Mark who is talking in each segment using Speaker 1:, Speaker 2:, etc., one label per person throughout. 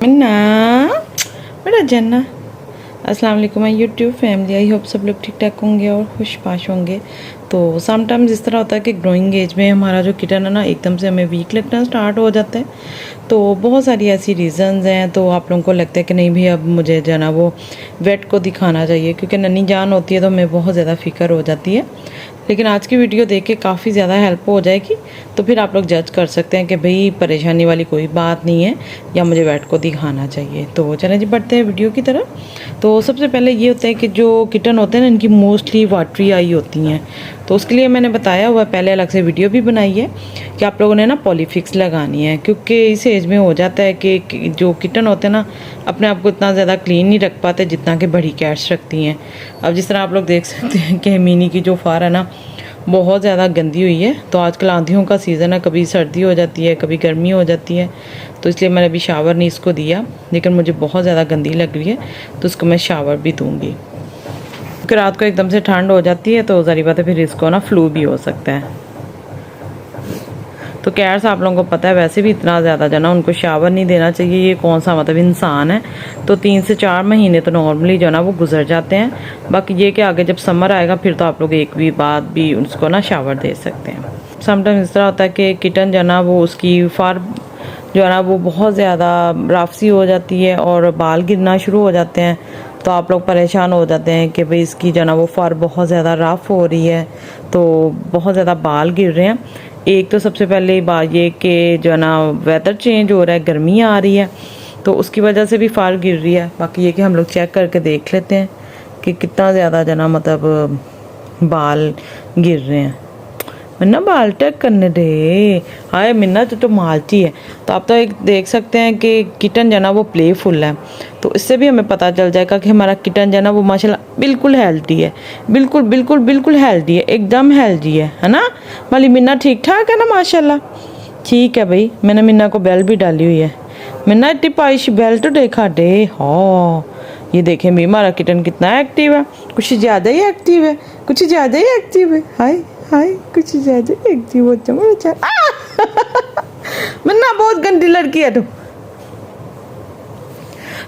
Speaker 1: अन्ना बेटा जन्ना। अस्सलाम वालेकुम my YouTube family. I hope सब लोग ठीक ठाक होंगे और खुशपाश होंगे। तो समटाइम्स इस तरह होता है कि ग्रोइंग एज में हमारा जो किटन है ना एकदम से हमें वीक लगना स्टार्ट हो जाता है। तो बहुत सारी ऐसी रीज़न्स हैं। तो आप लोगों को लगता है कि नहीं भी अब मुझे जो है ना वो वेट को दिखाना चाहिए, क्योंकि नन्ही जान होती है तो हमें बहुत ज़्यादा फ़िक्र हो जाती है। लेकिन आज की वीडियो देख के काफ़ी ज़्यादा हेल्प हो जाएगी। तो फिर आप लोग जज कर सकते हैं कि भाई परेशानी वाली कोई बात नहीं है या मुझे वेट को दिखाना चाहिए। तो चलें जी बढ़ते हैं वीडियो की तरफ। तो सबसे पहले ये होता है कि जो किटन होते हैं ना इनकी मोस्टली वाटरी आई होती हैं। तो उसके लिए मैंने बताया हुआ पहले अलग से वीडियो भी बनाई है कि आप लोगों ने ना पॉलीफिक्स लगानी है, क्योंकि इस एज में हो जाता है कि जो किटन होते हैं ना अपने आप को इतना ज़्यादा क्लीन नहीं रख पाते जितना कि बड़ी कैट्स रखती हैं। अब जिस तरह आप लोग देख सकते हैं कि मिनी की जो फार है ना बहुत ज़्यादा गंदी हुई है। तो आजकल आंधियों का सीज़न है, कभी सर्दी हो जाती है कभी गर्मी हो जाती है। तो इसलिए मैंने अभी शावर नहीं इसको दिया, लेकिन मुझे बहुत ज़्यादा गंदी लग रही है तो इसको मैं शावर भी दूँगी, क्योंकि रात को एकदम से ठंड हो जाती है तो ज़ाहिर बात है फिर इसको ना फ्लू भी हो सकता है। तो कैट्स आप लोगों को पता है वैसे भी इतना ज़्यादा जो ना उनको शावर नहीं देना चाहिए। ये कौन सा मतलब इंसान है। तो 3 से 4 महीने तो नॉर्मली जो ना वो गुजर जाते हैं। बाकी ये कि आगे जब समर आएगा फिर तो आप लोग एक वीक बाद भी उसको ना शावर दे सकते हैं। समटाइम्स इस तरह होता है कि किटन जो ना वो उसकी फार जो है ना वो बहुत ज़्यादा राफसी हो जाती है और बाल गिरना शुरू हो जाते हैं। तो आप लोग परेशान हो जाते हैं कि भाई इसकी जो ना वो फार बहुत ज़्यादा रफ हो रही है, तो बहुत ज़्यादा बाल गिर रहे हैं। एक तो सबसे पहले बात ये कि जो है ना वेदर चेंज हो रहा है, गर्मी आ रही है तो उसकी वजह से भी फार गिर रही है। बाकी ये कि हम लोग चेक करके देख लेते हैं कि कितना ज़्यादा जो ना मतलब बाल गिर रहे हैं। मिन्ना बाल टैक करने दे। हाय मिन्ना तो मालची है। तो आप तो एक देख सकते हैं कि किटन जो ना वो प्लेफुल है। तो इससे भी हमें पता चल जाएगा कि हमारा किटन जो ना वो माशाल्लाह बिल्कुल हेल्दी है। बिल्कुल बिल्कुल बिल्कुल हेल्दी है, एकदम हेल्दी है ना। वाली मिन्ना ठीक ठाक है ना माशाल्लाह। ठीक है भाई, मैंने मिन्ना को बेल भी डाली हुई है। मिन्ना इतनी पाइश बेल तो देखा दे। हाँ ये देखें भी हमारा किटन कितना एक्टिव है, कुछ ज़्यादा ही एक्टिव है, कुछ ज़्यादा ही एक्टिव है। हाय हाय कुछ ज़्यादा एक्टिव होता है अच्छा। मन्ना बहुत गंदी लड़की है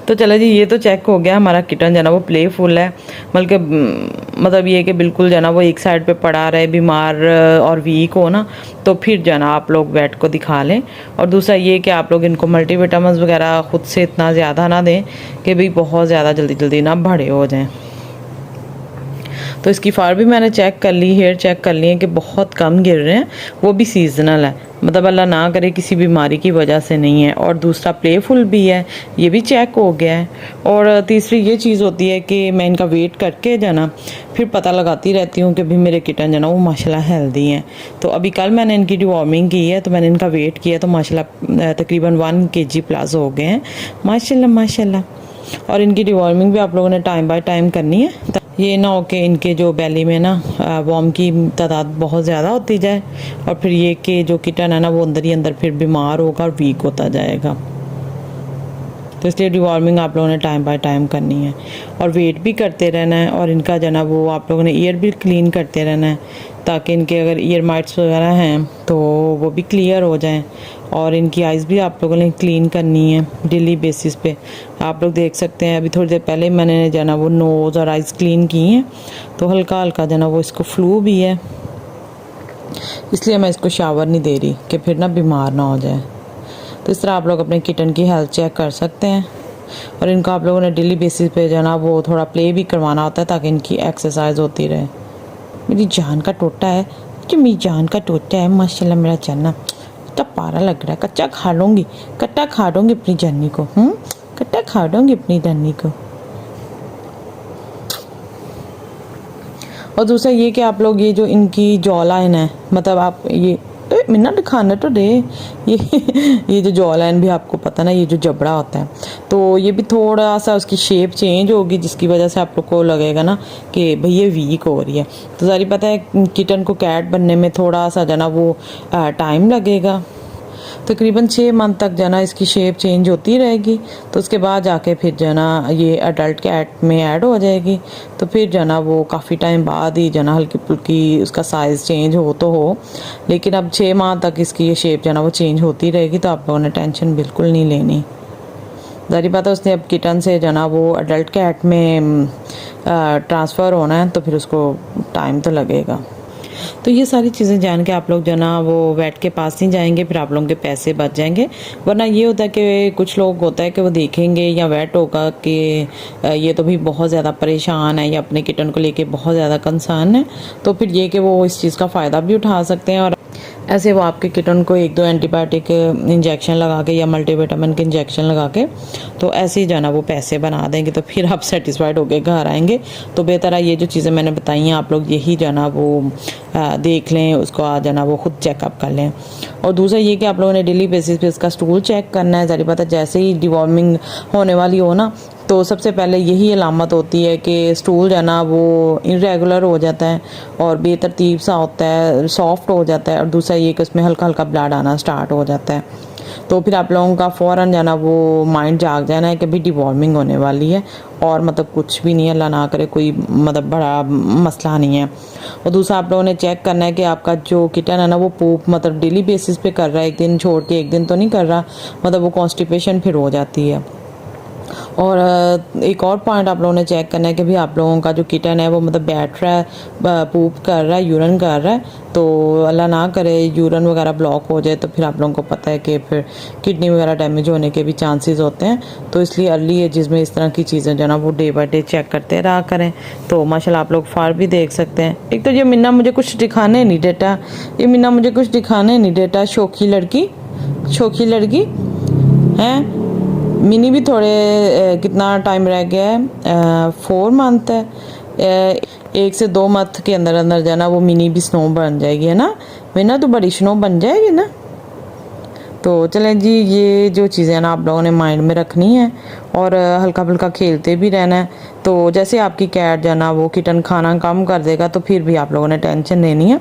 Speaker 1: तो चलो जी ये तो चेक हो गया हमारा किटन जो ना वो प्लेफुल है। बल्कि मतलब ये कि बिल्कुल जो ना वो एक साइड पे पड़ा रहे बीमार और वीक हो ना, तो फिर जो ना आप लोग वेट को दिखा लें। और दूसरा ये कि आप लोग इनको मल्टीविटामिन्स वगैरह ख़ुद से इतना ज़्यादा ना दें कि भाई बहुत ज़्यादा जल्दी जल्दी ना बड़े हो जाएँ। तो इसकी फार भी मैंने चेक कर ली, हेयर चेक कर लिए कि बहुत कम गिर रहे हैं, वो भी सीजनल है, मतलब अल्लाह ना करे किसी बीमारी की वजह से नहीं है। और दूसरा प्लेफुल भी है, ये भी चेक हो गया है। और तीसरी ये चीज़ होती है कि मैं इनका वेट करके जाना फिर पता लगाती रहती हूँ कि भी मेरे किटन जो ना वो माशाल्लाह हेल्दी हैं। तो अभी कल मैंने इनकी डिवॉर्मिंग की है तो मैंने इनका वेट किया तो माशाल्लाह तकरीबन 1 kg प्लस हो गए हैं माशाल्लाह माशाल्लाह। और इनकी डिवॉर्मिंग भी आप लोगों ने टाइम बाय टाइम करनी है, ये ना हो कि इनके जो बेली में ना वॉर्म की तादाद बहुत ज़्यादा होती जाए और फिर ये कि जो किटन है ना वो अंदर ही अंदर फिर बीमार होगा और वीक होता जाएगा। तो इसलिए डिवॉर्मिंग आप लोगों ने टाइम बाय टाइम करनी है और वेट भी करते रहना है। और इनका जो ना वो आप लोगों ने ईयर भी क्लीन करते रहना है, ताकि इनके अगर ईयर माइट्स वगैरह हैं तो वो भी क्लियर हो जाएं। और इनकी आइज़ भी आप लोगों ने क्लीन करनी है डेली बेसिस पे। आप लोग देख सकते हैं अभी थोड़ी देर पहले मैंने जो ना वो नोज़ और आइज़ क्लीन की हैं, तो हल्का हल्का जो ना वो इसको फ्लू भी है, इसलिए मैं इसको शावर नहीं दे रही कि फिर ना बीमार ना हो जाए। तो इस तरह आप लोग अपने किटन की हेल्थ चेक कर सकते हैं। और इनको आप लोगों ने डेली बेसिस पे जो ना वो थोड़ा प्ले भी करवाना होता है ताकि इनकी एक्सरसाइज होती रहे। मेरी जान का टोटा है, जो मेरी जान का टोटा है माशाल्लाह मेरा चन्ना इतना पारा लग रहा है। कच्चा खा लूँगी, कट्टा खा दूँगी अपनी जन्नी को, कट्टा खा दूँगी अपनी जन्नी को। और दूसरा ये कि आप लोग ये जो इनकी जॉ लाइन है, मतलब आप ये मिन्ना दिखाना तो दे ये जो जॉ लाइन भी आपको पता ना, ये जो जबड़ा होता है तो ये भी थोड़ा सा उसकी शेप चेंज होगी, जिसकी वजह से आप लोग को लगेगा ना कि भाई ये वीक हो रही है। तो सारी पता है किटन को कैट बनने में थोड़ा सा जो ना वो टाइम लगेगा, तकरीबन 6 मंथ तक जो ना इसकी शेप चेंज होती रहेगी। तो उसके बाद जाके फिर जो ना ये अडल्ट कैट में ऐड हो जाएगी। तो फिर जो ना वो काफ़ी टाइम बाद ही जो ना हल्की फुल्की उसका साइज़ चेंज हो तो हो, लेकिन अब 6 माह तक इसकी ये शेप जो ना वो चेंज होती रहेगी। तो आप लोगों ने टेंशन बिल्कुल नहीं लेनी। ज़ाहिर बात है उसने अब किटन से जो ना वो अडल्ट कैट में ट्रांसफ़र होना है, तो फिर उसको टाइम तो लगेगा। तो ये सारी चीज़ें जान के आप लोग जो ना वो वेट के पास नहीं जाएंगे, फिर आप लोगों के पैसे बच जाएंगे। वरना ये होता है कि कुछ लोग होता है कि वो देखेंगे या वेट होगा कि ये तो भी बहुत ज़्यादा परेशान है या अपने किटन को लेके बहुत ज़्यादा कंसर्न है, तो फिर ये कि वो इस चीज़ का फ़ायदा भी उठा सकते हैं और ऐसे वो आपके किटन को 1-2 एंटीबायोटिक इंजेक्शन लगा के या मल्टीविटामिन के इंजेक्शन लगा के तो ऐसे ही जाना वो पैसे बना देंगे, तो फिर आप सेटिस्फाइड होकर घर आएंगे। तो बेहतर है ये जो चीज़ें मैंने बताई हैं आप लोग यही जाना वो देख लें, उसको आ जाना वो खुद चेकअप कर लें। और दूसरा ये कि आप लोगों ने डेली बेसिस पे इसका स्टूल चेक करना है। ज़ाहिर बात है जैसे ही डिवॉर्मिंग होने वाली हो ना, तो सबसे पहले यही अलामत होती है कि स्टूल जो है ना वो इरेगुलर हो जाता है और बेतरतीब सा होता है, सॉफ्ट हो जाता है। और दूसरा ये कि उसमें हल्का हल्का ब्लड आना स्टार्ट हो जाता है। तो फिर आप लोगों का फ़ौरन जाना वो माइंड जाग जाना है कि भाई डिवॉर्मिंग होने वाली है और मतलब कुछ भी नहीं है, अल्लाह ना करे कोई मतलब बड़ा मसला नहीं है। और दूसरा आप लोगों ने चेक करना है कि आपका जो किटन है ना वो पूप मतलब डेली बेसिस पे कर रहा है, एक दिन छोड़ के एक दिन तो नहीं कर रहा, मतलब वो कॉन्स्टिपेशन फिर हो जाती है। और एक और पॉइंट आप लोगों ने चेक करना है कि भाई आप लोगों का जो किटन है वो मतलब बैठ रहा है, पूप कर रहा है, यूरिन कर रहा है, तो अल्लाह ना करे यूरिन वगैरह ब्लॉक हो जाए तो फिर आप लोगों को पता है कि फिर किडनी वगैरह डैमेज होने के भी चांसेस होते हैं। तो इसलिए अर्ली एजेस में इस तरह की चीज़ें जो ना वो डे बाय डे चेक करते रहा करें। तो माशाल्लाह आप लोग फार भी देख सकते हैं। एक तो ये मिन्ना मुझे कुछ दिखाने नहीं देता, ये मिन्ना मुझे कुछ दिखाने नहीं देता, शौकी लड़की हैं। मिनी भी थोड़े कितना टाइम रह गया है, 4 मंथ है, 1 से 2 मंथ के अंदर अंदर जाना वो मिनी भी स्नो बन जाएगी, है ना मिना, तो बड़ी स्नो बन जाएगी ना। तो चलें जी, ये जो चीज़ें ना आप लोगों ने माइंड में रखनी है और हल्का फुल्का खेलते भी रहना है। तो जैसे आपकी कैट जो ना वो किटन खाना कम कर देगा तो फिर भी आप लोगों ने टेंशन लेनी है।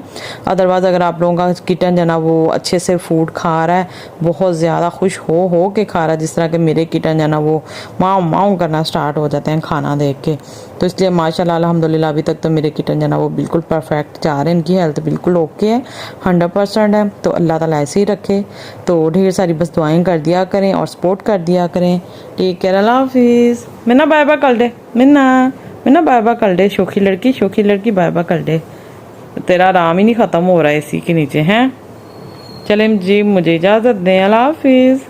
Speaker 1: अदरवाइज़ अगर आप लोगों का किटन जो ना वो अच्छे से फूड खा रहा है, बहुत ज़्यादा खुश हो के खा रहा है, जिस तरह के मेरे किटन जो ना वो माऊ करना स्टार्ट हो जाते हैं खाना देख के, तो इसलिए माशाल्लाह अल्हम्दुलिल्लाह अभी तक तो मेरे किटन जो ना वो बिल्कुल परफेक्ट जा रहे हैं, इनकी हेल्थ बिल्कुल ओके है, 100% है। तो अल्लाह ताला ऐसे ही रखे। तो ढेर सारी बस दुआएं कर दिया करें और सपोर्ट कर दिया करें। टेक केयर, अल्लाह हाफिज़। मिन्ना बाय बाय कर दे, मिन्ना बाय बाय कर दे, शौकी लड़की बाय बाय कर दे। तेरा आराम ही नहीं ख़त्म हो रहा है इसी के नीचे हैं। चलें जी, मुझे इजाज़त दें, अल्लाह हाफिज़।